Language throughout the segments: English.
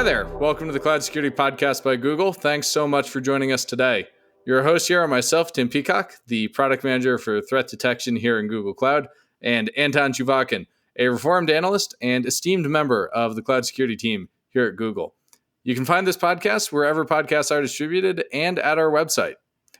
there. Welcome to the Cloud Security Podcast by Google. Thanks so much for joining us today. Your hosts here are myself, Tim Peacock, the product manager for threat detection here in Google Cloud, and Anton Chuvakin, a reformed analyst and esteemed member of the cloud security team here at Google. You can find this podcast wherever podcasts are distributed and at our website.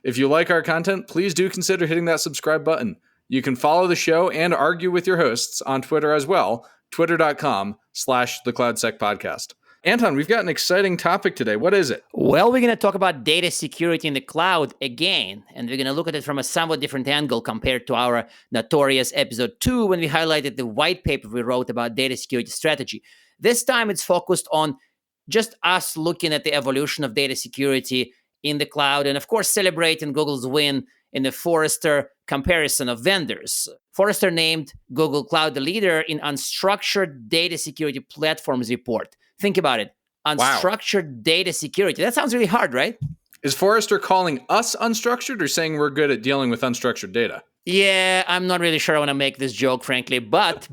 If you like our content, please do consider hitting that subscribe button. You can follow the show and argue with your hosts on Twitter as well, twitter.com/thecloudsecpodcast. Anton, we've got an exciting topic today. What is it? Well, we're going to talk about data security in the cloud again, and we're going to look at it from a somewhat different angle compared to our notorious episode 2 when we highlighted the white paper we wrote about data security strategy. This time it's focused on just us looking at the evolution of data security in the cloud and, of course, celebrating Google's win in the Forrester comparison of vendors. Forrester named Google Cloud the leader in unstructured data security platforms report. Think about it. Unstructured data security. That sounds really hard, right? Is Forrester calling us unstructured or saying we're good at dealing with unstructured data? Yeah, I'm not really sure I want to make this joke, frankly, but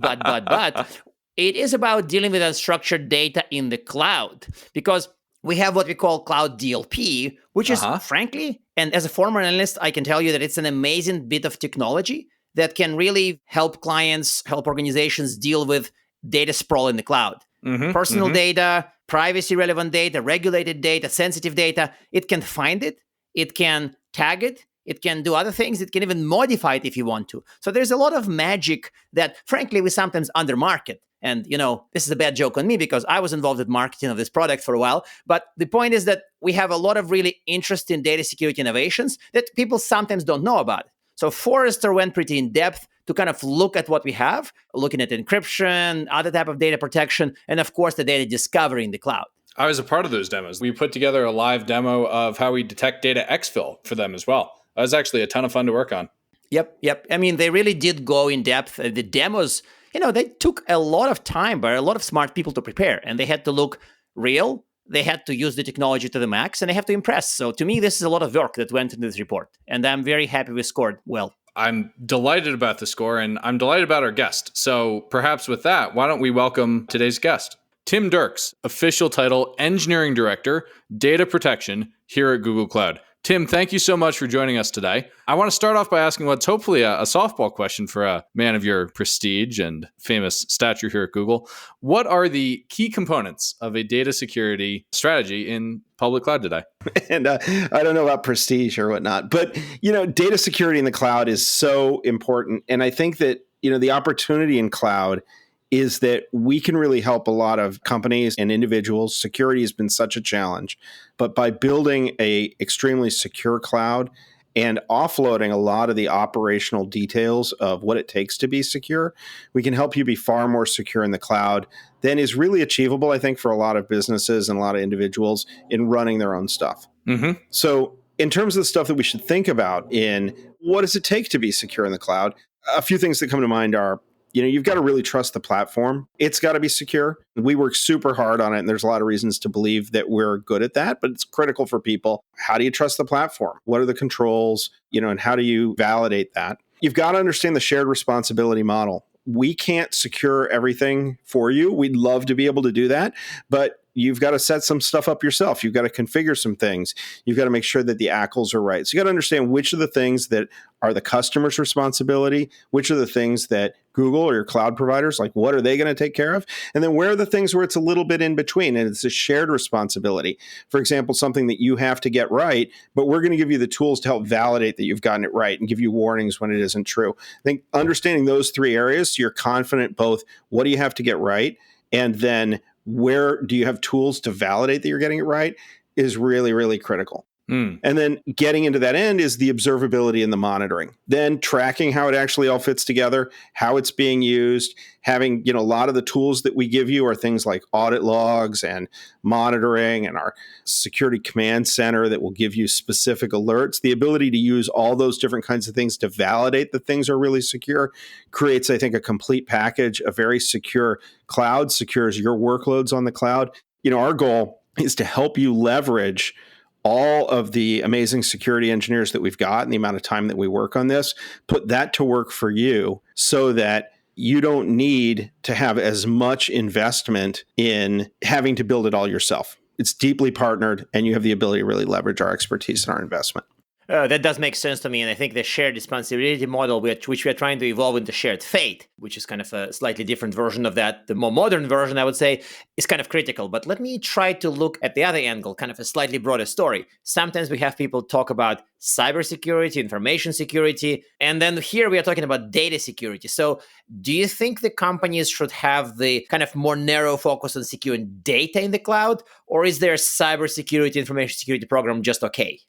it is about dealing with unstructured data in the cloud because we have what we call Cloud DLP, which is, frankly, and as a former analyst, I can tell you that it's an amazing bit of technology that can really help clients, help organizations deal with data sprawl in the cloud. Personal data, privacy-relevant data, regulated data, sensitive data. It can find it. It can tag it. It can do other things. It can even modify it if you want to. So there's a lot of magic that, frankly, we sometimes undermarket. And, this is a bad joke on me because I was involved with marketing of this product for a while. But the point is that we have a lot of really interesting data security innovations that people sometimes don't know about. So Forrester went pretty in-depth to kind of look at what we have, looking at encryption, other type of data protection, and of course, the data discovery in the cloud. I was a part of those demos. We put together a live demo of how we detect data exfil for them as well. That was actually a ton of fun to work on. Yep. I mean, they really did go in depth. The demos, they took a lot of time by a lot of smart people to prepare, and they had to look real. They had to use the technology to the max, and they have to impress. So to me, this is a lot of work that went into this report, and I'm very happy we scored well. I'm delighted about the score, and I'm delighted about our guest. So perhaps with that, why don't we welcome today's guest? Tim Dierks, official title, Engineering Director, Data Protection here at Google Cloud. Tim, thank you so much for joining us today. I want to start off by asking what's hopefully a softball question for a man of your prestige and famous stature here at Google. What are the key components of a data security strategy in public cloud today? And I don't know about prestige or whatnot, but, data security in the cloud is so important. And I think that, the opportunity in cloud is that we can really help a lot of companies and individuals. Security has been such a challenge, but by building a extremely secure cloud and offloading a lot of the operational details of what it takes to be secure, we can help you be far more secure in the cloud than is really achievable, I think, for a lot of businesses and a lot of individuals in running their own stuff. So in terms of the stuff that we should think about in what does it take to be secure in the cloud, a few things that come to mind are, you've got to really trust the platform. It's got to be secure. We work super hard on it, and there's a lot of reasons to believe that we're good at that, but it's critical for people. How do you trust the platform? What are the controls, and how do you validate that? You've got to understand the shared responsibility model. We can't secure everything for you. We'd love to be able to do that, but you've got to set some stuff up yourself. You've got to configure some things. You've got to make sure that the ACLs are right. So you got to understand which of the things that are the customer's responsibility, which are the things that Google or your cloud providers, like what are they going to take care of? And then where are the things where it's a little bit in between and it's a shared responsibility? For example, something that you have to get right, but we're going to give you the tools to help validate that you've gotten it right and give you warnings when it isn't true. I think understanding those three areas, so you're confident both what do you have to get right and then where do you have tools to validate that you're getting it right is really, really critical. And then getting into that end is the observability and the monitoring. Then tracking how it actually all fits together, how it's being used, having, a lot of the tools that we give you are things like audit logs and monitoring and our security command center that will give you specific alerts. The ability to use all those different kinds of things to validate that things are really secure creates, I think, a complete package, a very secure cloud, secures your workloads on the cloud. Our goal is to help you leverage all of the amazing security engineers that we've got and the amount of time that we work on this, put that to work for you so that you don't need to have as much investment in having to build it all yourself. It's deeply partnered, and you have the ability to really leverage our expertise and our investment. That does make sense to me. And I think the shared responsibility model, which we are trying to evolve into shared fate, which is kind of a slightly different version of that, the more modern version, I would say, is kind of critical. But let me try to look at the other angle, kind of a slightly broader story. Sometimes we have people talk about cybersecurity, information security, and then here we are talking about data security. So do you think the companies should have the kind of more narrow focus on securing data in the cloud, or is their cybersecurity, information security program just okay?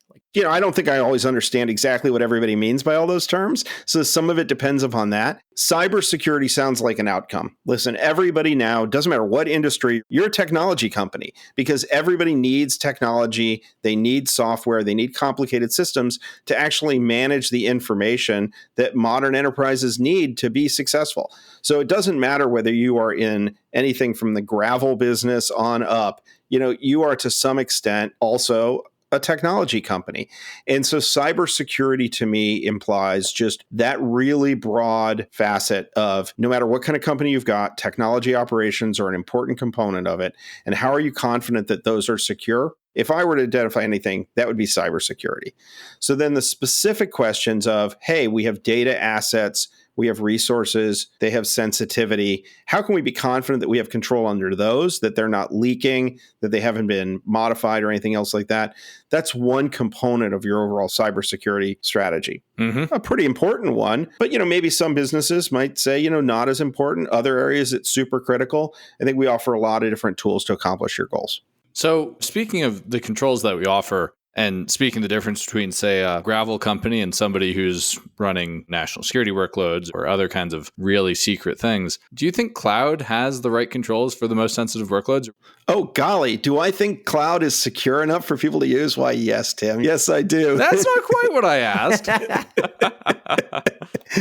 I don't think I always understand exactly what everybody means by all those terms. So some of it depends upon that. Cybersecurity sounds like an outcome. Listen, everybody now, doesn't matter what industry, you're a technology company because everybody needs technology. They need software. They need complicated systems to actually manage the information that modern enterprises need to be successful. So it doesn't matter whether you are in anything from the gravel business on up. You are to some extent also a technology company. And so cybersecurity to me implies just that really broad facet of no matter what kind of company you've got, technology operations are an important component of it. And how are you confident that those are secure? If I were to identify anything, that would be cybersecurity. So then the specific questions of, hey, we have data assets, we have resources, they have sensitivity. How can we be confident that we have control under those, that they're not leaking, that they haven't been modified or anything else like that? That's one component of your overall cybersecurity strategy. Mm-hmm. A pretty important one, but maybe some businesses might say, not as important. Other areas, it's super critical. I think we offer a lot of different tools to accomplish your goals. So speaking of the controls that we offer, and speaking the difference between, say, a gravel company and somebody who's running national security workloads or other kinds of really secret things, do you think cloud has the right controls for the most sensitive workloads? Oh, golly. Do I think cloud is secure enough for people to use? Why, yes, Tim. Yes, I do. That's not quite what I asked.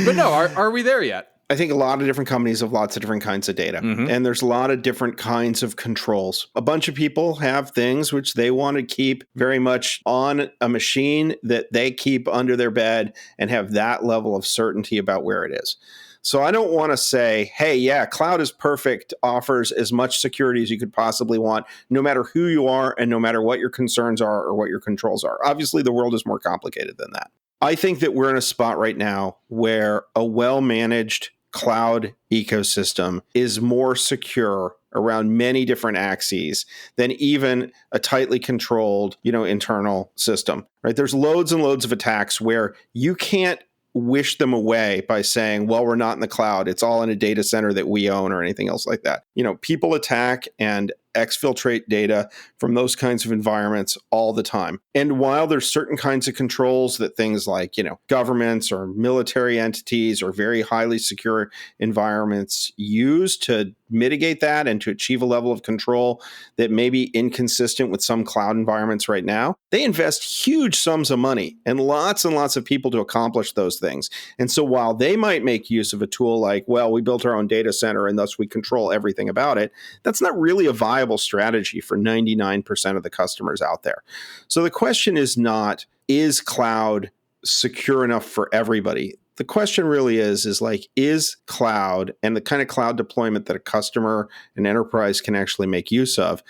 But no, are we there yet? I think a lot of different companies have lots of different kinds of data, and there's a lot of different kinds of controls. A bunch of people have things which they want to keep very much on a machine that they keep under their bed and have that level of certainty about where it is. So I don't want to say, hey, yeah, cloud is perfect, offers as much security as you could possibly want, no matter who you are and no matter what your concerns are or what your controls are. Obviously, the world is more complicated than that. I think that we're in a spot right now where a well-managed cloud ecosystem is more secure around many different axes than even a tightly controlled, internal system, right? There's loads and loads of attacks where you can't wish them away by saying, well, we're not in the cloud. It's all in a data center that we own or anything else like that. People attack and exfiltrate data from those kinds of environments all the time. And while there's certain kinds of controls that things like, governments or military entities or very highly secure environments use to mitigate that and to achieve a level of control that may be inconsistent with some cloud environments right now, they invest huge sums of money and lots of people to accomplish those things. And so while they might make use of a tool like, well, we built our own data center and thus we control everything about it, that's not really a viable strategy for 99% of the customers out there. So the question is not, is cloud secure enough for everybody? The question really is cloud and the kind of cloud deployment that a customer and enterprise can actually make use of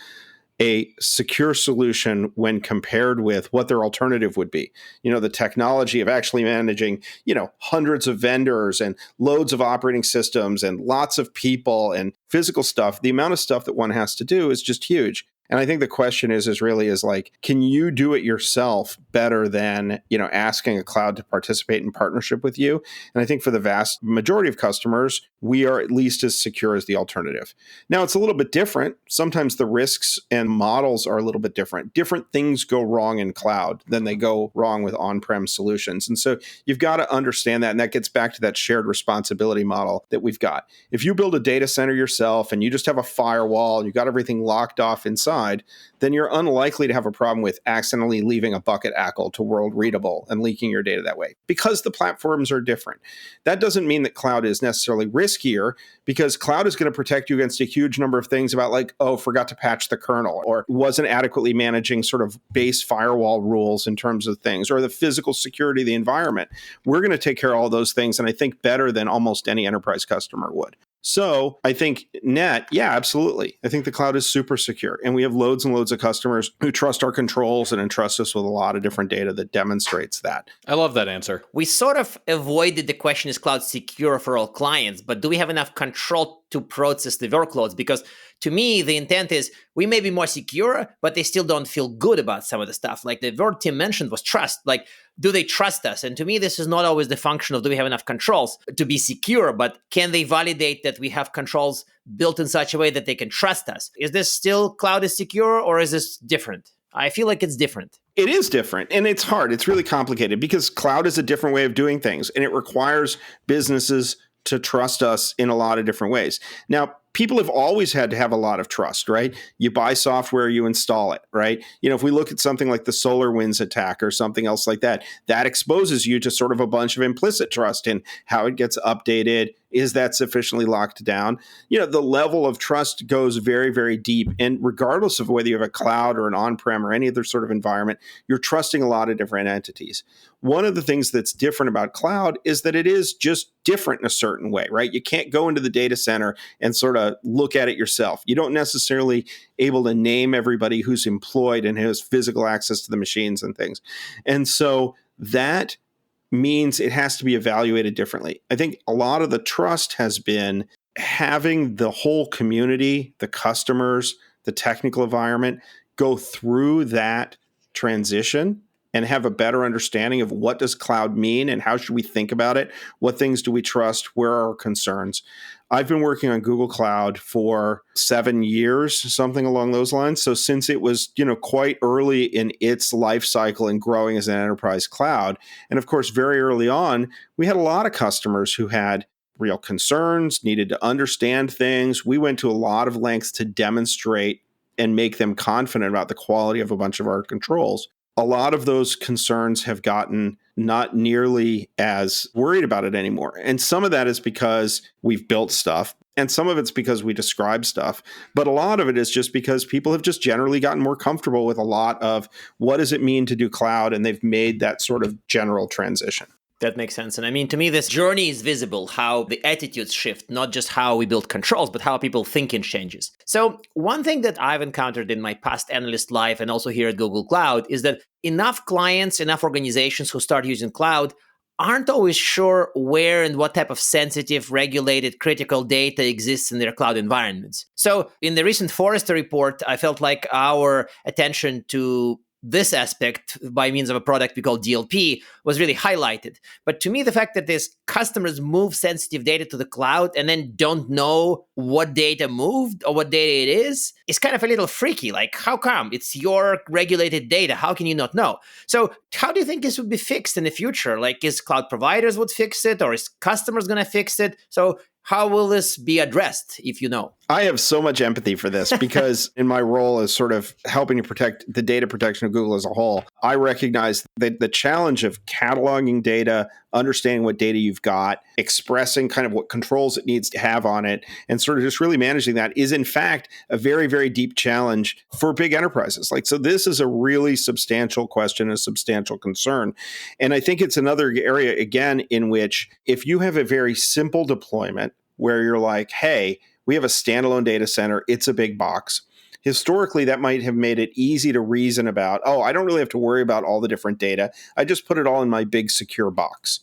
a secure solution when compared with what their alternative would be? The technology of actually managing, hundreds of vendors and loads of operating systems and lots of people and physical stuff. The amount of stuff that one has to do is just huge. And I think the question is can you do it yourself better than, asking a cloud to participate in partnership with you? And I think for the vast majority of customers, we are at least as secure as the alternative. Now, it's a little bit different. Sometimes the risks and models are a little bit different. Different things go wrong in cloud than they go wrong with on-prem solutions. And so you've got to understand that. And that gets back to that shared responsibility model that we've got. If you build a data center yourself and you just have a firewall and you've got everything locked off inside, side, then you're unlikely to have a problem with accidentally leaving a bucket ACL to world readable and leaking your data that way, because the platforms are different. That doesn't mean that cloud is necessarily riskier, because cloud is going to protect you against a huge number of things about like, oh, forgot to patch the kernel, or wasn't adequately managing sort of base firewall rules in terms of things, or the physical security of the environment. We're going to take care of all those things, and I think better than almost any enterprise customer would. So I think net, yeah, absolutely. I think the cloud is super secure. And we have loads and loads of customers who trust our controls and entrust us with a lot of different data that demonstrates that. I love that answer. We sort of avoided the question, is cloud secure for all clients? But do we have enough control to process the workloads? Because to me, the intent is we may be more secure, but they still don't feel good about some of the stuff. Like the word Tim mentioned was trust. Like, do they trust us? And to me, this is not always the function of do we have enough controls to be secure, but can they validate that we have controls built in such a way that they can trust us? Is this still cloud is secure, or is this different? I feel like it's different. It is different, and it's hard. It's really complicated because cloud is a different way of doing things, and it requires businesses to trust us in a lot of different ways. Now, people have always had to have a lot of trust, right? You buy software, you install it, right? You know, if we look at something like the SolarWinds attack or something else like that, that exposes you to sort of a bunch of implicit trust in how it gets updated. Is that sufficiently locked down? You know, the level of trust goes very, very deep. And regardless of whether you have a cloud or an on-prem or any other sort of environment, you're trusting a lot of different entities. One of the things that's different about cloud is that it is just different in a certain way, right? You can't go into the data center and sort of look at it yourself. You don't necessarily able to name everybody who's employed and has physical access to the machines and things. And so that means it has to be evaluated differently. I think a lot of the trust has been having the whole community, the customers, the technical environment go through that transition and have a better understanding of what does cloud mean and how should we think about it? What things do we trust? Where are our concerns? I've been working on Google Cloud for 7 years, something along those lines. So since it was, quite early in its life cycle and growing as an enterprise cloud, and of course, very early on, we had a lot of customers who had real concerns, needed to understand things. We went to a lot of lengths to demonstrate and make them confident about the quality of a bunch of our controls. A lot of those concerns have gotten not nearly as worried about it anymore. And some of that is because we've built stuff, and some of it's because we describe stuff. But a lot of it is just because people have just generally gotten more comfortable with a lot of what does it mean to do cloud, and they've made that sort of general transition. That makes sense. And I mean, to me, this journey is visible, how the attitudes shift, not just how we build controls, but how people think and changes. So one thing that I've encountered in my past analyst life and also here at Google Cloud is that enough clients, enough organizations who start using cloud aren't always sure where and what type of sensitive, regulated, critical data exists in their cloud environments. So in the recent Forrester report, I felt like our attention to this aspect by means of a product we call DLP was really highlighted. But to me, the fact that these customers move sensitive data to the cloud and then don't know what data moved or what data it is kind of a little freaky. Like, how come? It's your regulated data. How can you not know? So how do you think this would be fixed in the future? Like, is cloud providers would fix it, or is customers going to fix it? So how will this be addressed, if you know? I have so much empathy for this because in my role as sort of helping to protect the data protection of Google as a whole, I recognize that the challenge of cataloging data, understanding what data you've got, expressing kind of what controls it needs to have on it, and sort of just really managing that is in fact a very, very deep challenge for big enterprises. So this is a really substantial question, a substantial concern. And I think it's another area, again, in which if you have a very simple deployment where you're like, hey, we have a standalone data center, it's a big box. Historically, that might have made it easy to reason about, oh, I don't really have to worry about all the different data. I just put it all in my big secure box.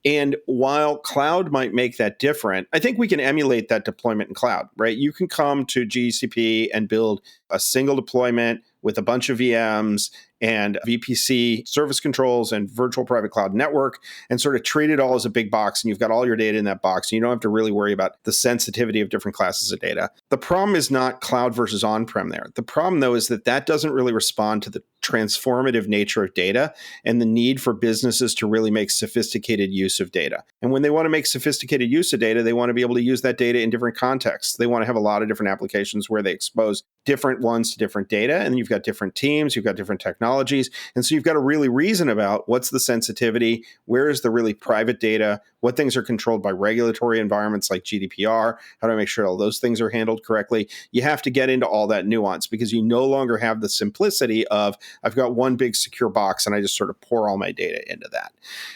And while cloud might make that different, I think we can emulate that deployment in cloud, right? You can come to GCP and build a single deployment with a bunch of VMs and VPC service controls and virtual private cloud network, and sort of treat it all as a big box. And you've got all your data in that box. And you don't have to really worry about the sensitivity of different classes of data. The problem is not cloud versus on-prem there. The problem, though, is that doesn't really respond to the transformative nature of data and the need for businesses to really make sophisticated use of data. And when they want to make sophisticated use of data, they want to be able to use that data in different contexts. They want to have a lot of different applications where they expose different ones to different data. And you've got different teams, you've got different technologies. And so you've got to really reason about what's the sensitivity, where is the really private data, what things are controlled by regulatory environments like GDPR, how do I make sure all those things are handled correctly? You have to get into all that nuance because you no longer have the simplicity of, I've got one big secure box and I just sort of pour all my data into that.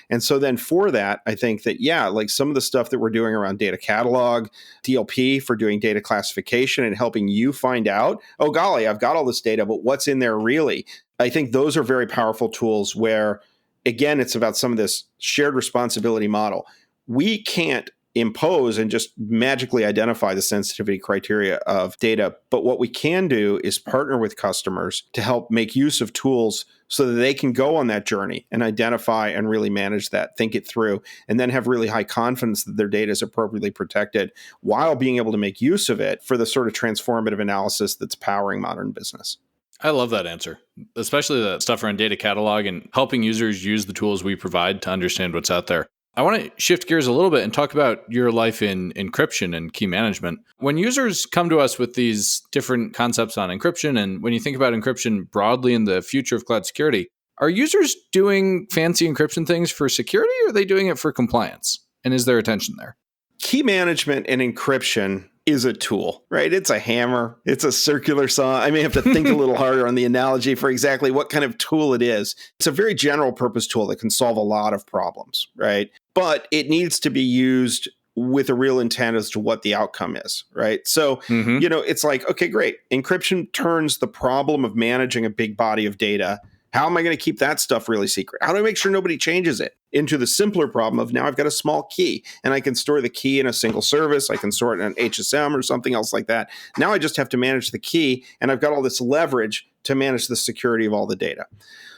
And so then for that, I think that, like some of the stuff that we're doing around data catalog, DLP for doing data classification and helping you find out, oh golly, I've got all this data, but what's in there really? I think those are very powerful tools where, again, it's about some of this shared responsibility model. We can't impose and just magically identify the sensitivity criteria of data. But what we can do is partner with customers to help make use of tools so that they can go on that journey and identify and really manage that, think it through, and then have really high confidence that their data is appropriately protected while being able to make use of it for the sort of transformative analysis that's powering modern business. I love that answer, especially the stuff around data catalog and helping users use the tools we provide to understand what's out there. I want to shift gears a little bit and talk about your life in encryption and key management. When users come to us with these different concepts on encryption, and when you think about encryption broadly in the future of cloud security, are users doing fancy encryption things for security or are they doing it for compliance? And is there a tension there? Key management and encryption is a tool, right? It's a hammer. It's a circular saw. I may have to think a little harder on the analogy for exactly what kind of tool it is. It's a very general purpose tool that can solve a lot of problems, right? But it needs to be used with a real intent as to what the outcome is, right? So, it's like, okay, great. Encryption turns the problem of managing a big body of data. How am I going to keep that stuff really secret? How do I make sure nobody changes it? Into the simpler problem of now I've got a small key and I can store the key in a single service. I can store it in an HSM or something else like that. Now I just have to manage the key and I've got all this leverage to manage the security of all the data.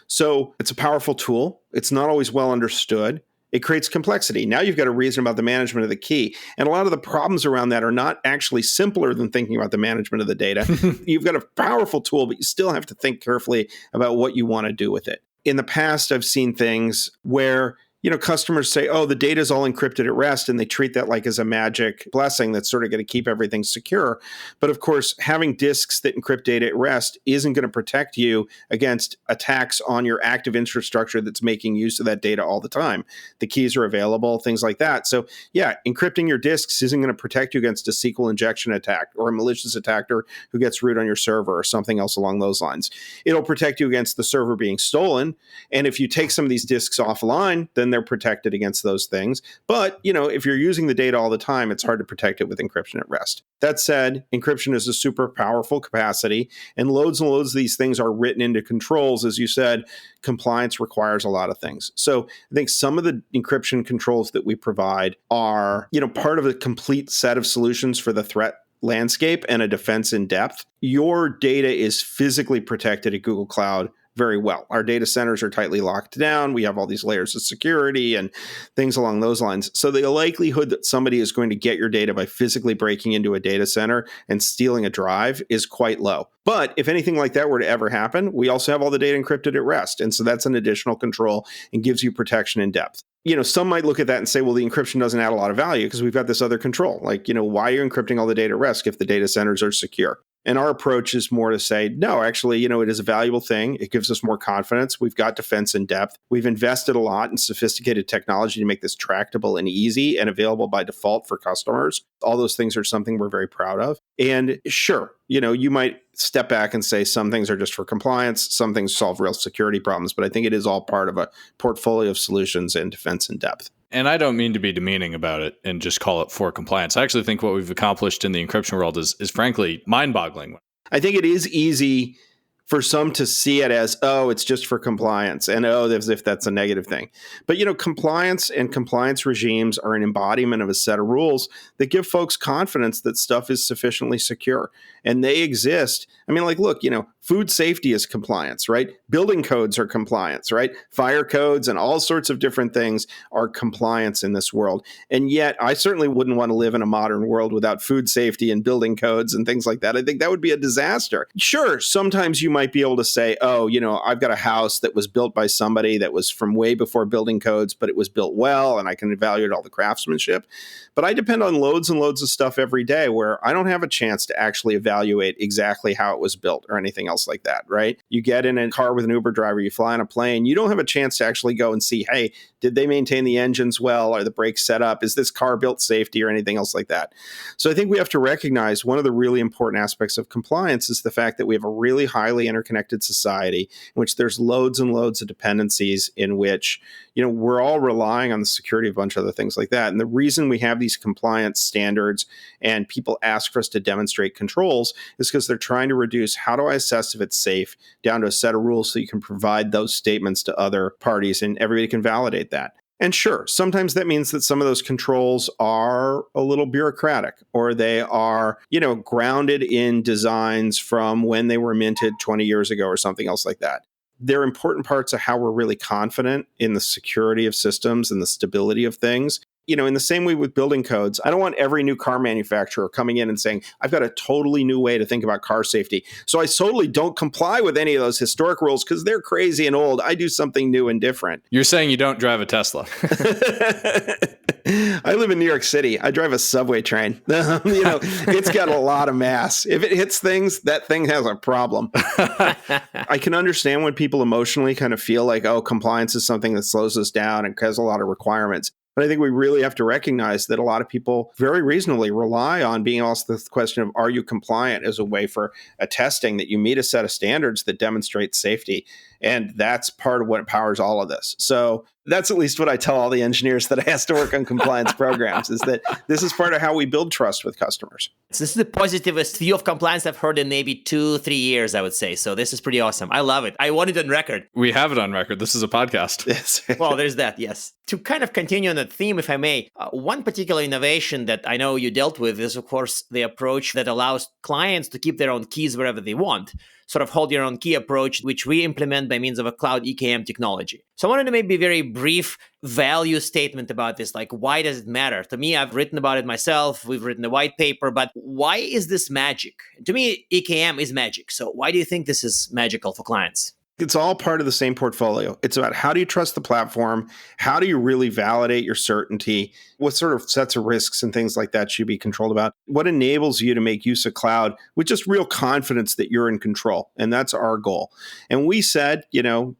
So it's a powerful tool. It's not always well understood. It creates complexity. Now you've got to reason about the management of the key. And a lot of the problems around that are not actually simpler than thinking about the management of the data. You've got a powerful tool, but you still have to think carefully about what you want to do with it. In the past, I've seen things where customers say, oh, the data is all encrypted at rest, and they treat that like as a magic blessing that's sort of going to keep everything secure. But of course, having disks that encrypt data at rest isn't going to protect you against attacks on your active infrastructure that's making use of that data all the time. The keys are available, things like that. So encrypting your disks isn't going to protect you against a SQL injection attack or a malicious attacker who gets root on your server or something else along those lines. It'll protect you against the server being stolen. And if you take some of these disks offline, then they're protected against those things. But, if you're using the data all the time, it's hard to protect it with encryption at rest. That said, encryption is a super powerful capacity, and loads of these things are written into controls. As you said, compliance requires a lot of things. So I think some of the encryption controls that we provide are, part of a complete set of solutions for the threat landscape and a defense in depth. Your data is physically protected at Google Cloud very well. Our data centers are tightly locked down. We have all these layers of security and things along those lines. So the likelihood that somebody is going to get your data by physically breaking into a data center and stealing a drive is quite low. But if anything like that were to ever happen, we also have all the data encrypted at rest. And so that's an additional control and gives you protection in depth. Some might look at that and say, well, the encryption doesn't add a lot of value because we've got this other control. Like, why are you encrypting all the data at rest if the data centers are secure? And our approach is more to say, no, actually, it is a valuable thing. It gives us more confidence. We've got defense in depth. We've invested a lot in sophisticated technology to make this tractable and easy and available by default for customers. All those things are something we're very proud of. And sure, you might step back and say some things are just for compliance. Some things solve real security problems. But I think it is all part of a portfolio of solutions and defense in depth. And I don't mean to be demeaning about it and just call it for compliance. I actually think what we've accomplished in the encryption world is frankly mind-boggling. I think it is easy for some to see it as, oh, it's just for compliance, and as if that's a negative thing. But, compliance and compliance regimes are an embodiment of a set of rules that give folks confidence that stuff is sufficiently secure. And they exist. I mean, look, food safety is compliance, right? Building codes are compliance, right? Fire codes and all sorts of different things are compliance in this world. And yet, I certainly wouldn't want to live in a modern world without food safety and building codes and things like that. I think that would be a disaster. Sure, sometimes you might be able to say, I've got a house that was built by somebody that was from way before building codes, but it was built well, and I can evaluate all the craftsmanship. But I depend on loads and loads of stuff every day where I don't have a chance to actually evaluate exactly how it was built or anything else like that, right? You get in a car with an Uber driver, you fly on a plane, you don't have a chance to actually go and see, hey, did they maintain the engines well? Are the brakes set up? Is this car built safety or anything else like that? So I think we have to recognize one of the really important aspects of compliance is the fact that we have a really highly interconnected society in which there's loads and loads of dependencies in which, we're all relying on the security of a bunch of other things like that. And the reason we have these compliance standards and people ask for us to demonstrate controls is because they're trying to reduce how do I assess if it's safe down to a set of rules so you can provide those statements to other parties and everybody can validate that. And sure, sometimes that means that some of those controls are a little bureaucratic or they are, grounded in designs from when they were minted 20 years ago or something else like that. They're important parts of how we're really confident in the security of systems and the stability of things. In the same way with building codes, I don't want every new car manufacturer coming in and saying, I've got a totally new way to think about car safety. So I totally don't comply with any of those historic rules because they're crazy and old. I do something new and different. You're saying you don't drive a Tesla. I live in New York City. I drive a subway train. It's got a lot of mass. If it hits things, that thing has a problem. I can understand when people emotionally kind of feel like, compliance is something that slows us down and has a lot of requirements. But I think we really have to recognize that a lot of people very reasonably rely on being asked the question of, are you compliant as a way for attesting that you meet a set of standards that demonstrate safety? And that's part of what powers all of this. So that's at least what I tell all the engineers that I ask to work on compliance programs, is that this is part of how we build trust with customers. So this is the positivist view of compliance I've heard in maybe 2-3 years, I would say. So this is pretty awesome. I love it. I want it on record. We have it on record. This is a podcast. Yes. Well, there's that, yes. To kind of continue on that theme, if I may, one particular innovation that I know you dealt with is, of course, the approach that allows clients to keep their own keys wherever they want. Sort of hold your own key approach, which we implement by means of a Cloud EKM technology. So I wanted to maybe a very brief value statement about this. Like, why does it matter? To me, I've written about it myself. We've written a white paper, but why is this magic? To me, EKM is magic. So why do you think this is magical for clients? It's all part of the same portfolio. It's about how do you trust the platform? How do you really validate your certainty? What sort of sets of risks and things like that should be controlled about? What enables you to make use of cloud with just real confidence that you're in control? And that's our goal. And we said,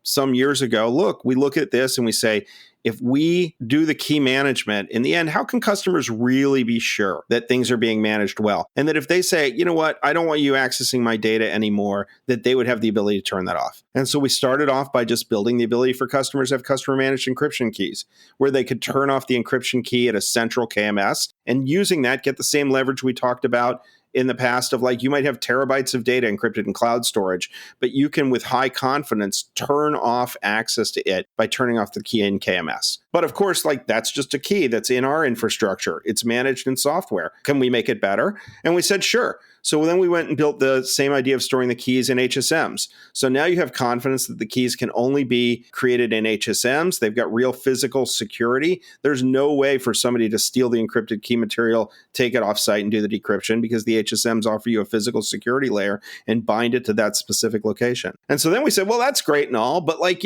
some years ago, look, we look at this and we say, if we do the key management, in the end, how can customers really be sure that things are being managed well? And that if they say, you know what, I don't want you accessing my data anymore, that they would have the ability to turn that off. And so we started off by just building the ability for customers to have customer managed encryption keys, where they could turn off the encryption key at a central KMS and using that, get the same leverage we talked about in the past of you might have terabytes of data encrypted in cloud storage, but you can with high confidence turn off access to it by turning off the key in KMS. But of course, that's just a key that's in our infrastructure. It's managed in software. Can we make it better? And we said, sure. So then we went and built the same idea of storing the keys in HSMs. So now you have confidence that the keys can only be created in HSMs. They've got real physical security. There's no way for somebody to steal the encrypted key material, take it offsite and do the decryption because the HSMs offer you a physical security layer and bind it to that specific location. And so then we said, well, that's great and all, but there are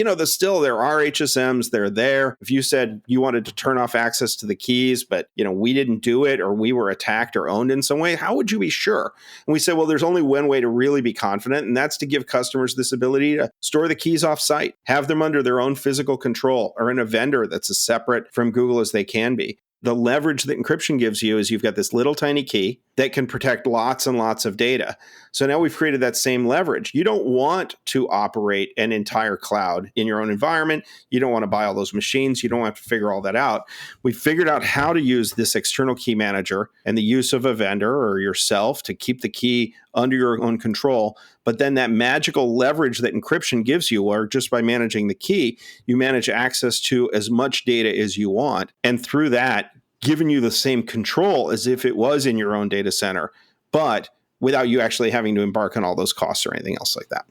HSMs, they're there. If you said you wanted to turn off access to the keys, but we didn't do it or we were attacked or owned in some way, how would you be sure? And we said, well, there's only one way to really be confident, and that's to give customers this ability to store the keys off-site, have them under their own physical control or in a vendor that's as separate from Google as they can be. The leverage that encryption gives you is you've got this little tiny key that can protect lots and lots of data. So now we've created that same leverage. You don't want to operate an entire cloud in your own environment. You don't want to buy all those machines. You don't have to figure all that out. We figured out how to use this external key manager and the use of a vendor or yourself to keep the key under your own control. But then that magical leverage that encryption gives you, or just by managing the key, you manage access to as much data as you want. And through that, giving you the same control as if it was in your own data center, but without you actually having to embark on all those costs or anything else like that.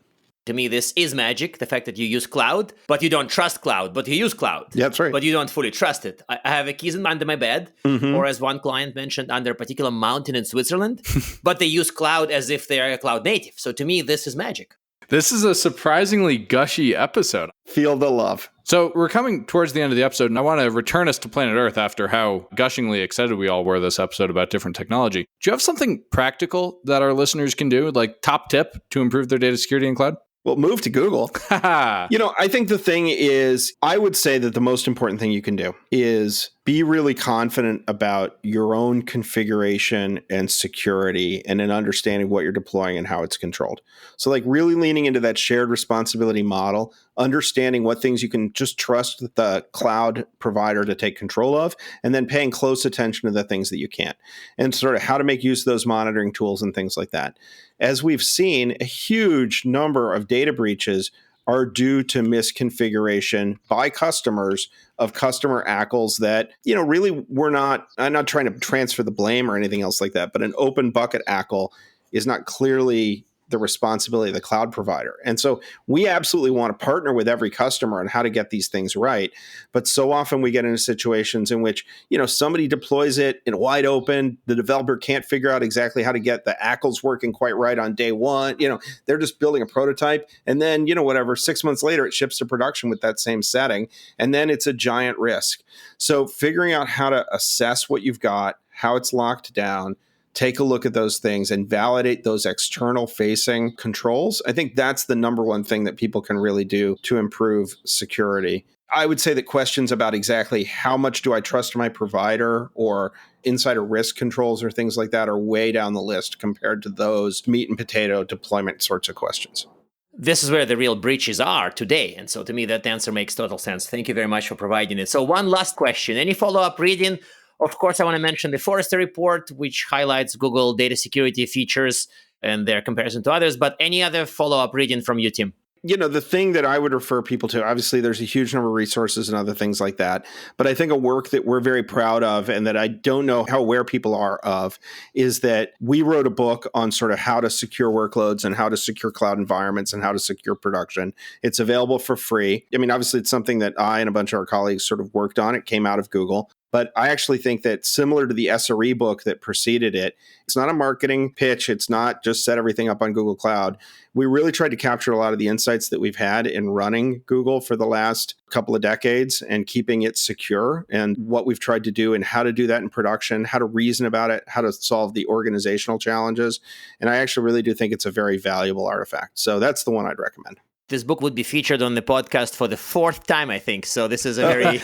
To me, this is magic, the fact that you use cloud, but you don't trust cloud, but you use cloud. That's right. But you don't fully trust it. I have a keys under my bed, or as one client mentioned, under a particular mountain in Switzerland, but they use cloud as if they're a cloud native. So to me, this is magic. This is a surprisingly gushy episode. Feel the love. So we're coming towards the end of the episode, and I want to return us to planet Earth after how gushingly excited we all were this episode about different technology. Do you have something practical that our listeners can do, like top tip to improve their data security in cloud? Well, move to Google. I think the thing is, I would say that the most important thing you can do is be really confident about your own configuration and security and an understanding what you're deploying and how it's controlled. So like really leaning into that shared responsibility model, understanding what things you can just trust the cloud provider to take control of, and then paying close attention to the things that you can't, and sort of how to make use of those monitoring tools and things like that. As we've seen, a huge number of data breaches are due to misconfiguration by customers of customer ACLs that, really were not, I'm not trying to transfer the blame or anything else like that, but an open bucket ACL is not clearly the responsibility of the cloud provider. And so we absolutely want to partner with every customer on how to get these things right. But so often we get into situations in which, somebody deploys it in wide open, the developer can't figure out exactly how to get the ACLs working quite right on day one. They're just building a prototype. And then, 6 months later, it ships to production with that same setting. And then it's a giant risk. So figuring out how to assess what you've got, how it's locked down, take a look at those things and validate those external facing controls. I think that's the number one thing that people can really do to improve security. I would say that questions about exactly how much do I trust my provider or insider risk controls or things like that are way down the list compared to those meat and potato deployment sorts of questions. This is where the real breaches are today. And so to me, that answer makes total sense. Thank you very much for providing it. So one last question. Any follow-up reading? Of course, I want to mention the Forrester report, which highlights Google data security features and their comparison to others. But any other follow-up reading from you, Tim? The thing that I would refer people to, obviously there's a huge number of resources and other things like that. But I think a work that we're very proud of and that I don't know how aware people are of is that we wrote a book on sort of how to secure workloads and how to secure cloud environments and how to secure production. It's available for free. I mean, obviously it's something that I and a bunch of our colleagues sort of worked on. It came out of Google. But I actually think that similar to the SRE book that preceded it, it's not a marketing pitch. It's not just set everything up on Google Cloud. We really tried to capture a lot of the insights that we've had in running Google for the last couple of decades and keeping it secure, and what we've tried to do and how to do that in production, how to reason about it, how to solve the organizational challenges. And I actually really do think it's a very valuable artifact. So that's the one I'd recommend. This book would be featured on the podcast for the 4th time, I think. So this is a very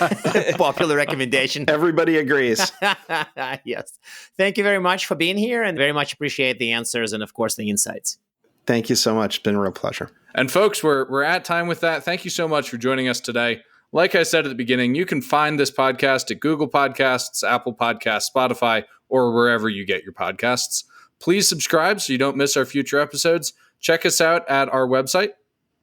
popular recommendation. Everybody agrees. Yes. Thank you very much for being here and very much appreciate the answers and, of course, the insights. Thank you so much. It's been a real pleasure. And folks, we're at time with that. Thank you so much for joining us today. Like I said at the beginning, you can find this podcast at Google Podcasts, Apple Podcasts, Spotify, or wherever you get your podcasts. Please subscribe so you don't miss our future episodes. Check us out at our website.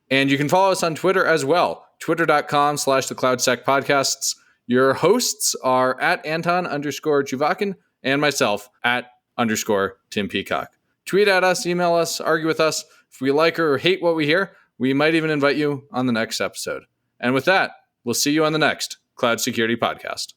And you can follow us on Twitter as well, twitter.com/thecloudsecpodcasts. Your hosts are at Anton_Chuvakin and myself at _Tim Peacock. Tweet at us, email us, argue with us. If we like or hate what we hear, we might even invite you on the next episode. And with that, we'll see you on the next Cloud Security Podcast.